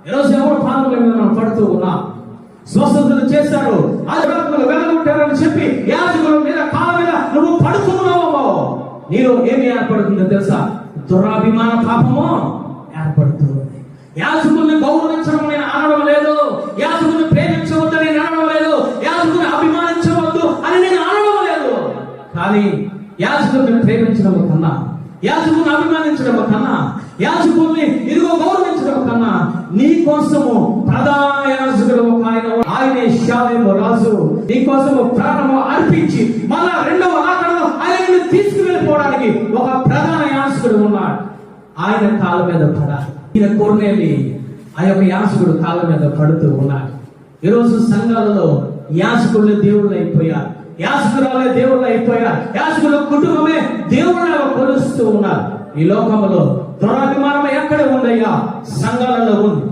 ఈరోజు ఎవరు పాదముల మీద మనం పడుతూ ఉన్నాం. స్వస్థతలు చేశారు, ఆధ్యాత్మిక వెళ్ళగొట్టారని చెప్పి యాజకుల మీద కాళ్ళ మీద నువ్వు పడుతున్నావు. నీలో ఏమి ఏర్పడుతుందో తెలుసా? దురాభిమాన పాపము ఏర్పడుతుంది. యాజకుల్ని గౌరవించడం నేను అనడం లేదు, యాజకుల్ని ప్రేమించవద్దు నేను అనడం లేదు, యాజకుల్ని అభిమానించవద్దు అని నేను అనడం లేదు. కానీ యాజకుల్ని ప్రేమించడం కన్నా, యాజకుల్ని అభిమానించడం కన్నా, యాజకుల్ని ఇదిగో గౌరవించడం కన్నా నీ కోసము ప్రధాన యాజకుడు ఒక ఆయనే షాలేము రాజు నీ కోసము ప్రాణము అర్పించి మళ్ళా రెండవ రాకడలో ఆయనను తీసుకువెళ్ళిపోవడానికి ఒక ప్రధాన యాజకుడు ఉన్నాడు. ఆయన కాళ్ళ మీద పడాలి. ఈయన కొర్నేలి ఆ యొక్క యాజకుడు కాళ్ళ మీద పడుతూ ఉన్నాడు. ఈరోజు సంఘాలలో యాజకులు దేవుళ్ళు అయిపోయారు, యాజకురాలే దేవుళ్ళు అయిపోయారు, యాజకుల కుటుంబమే దేవుళ్ళగా కొలుస్తూ ఉన్నారు. ఈ లోకంలో దురాభిమానం ఎక్కడ ఉందయ్యా? సంఘాలలో ఉంది.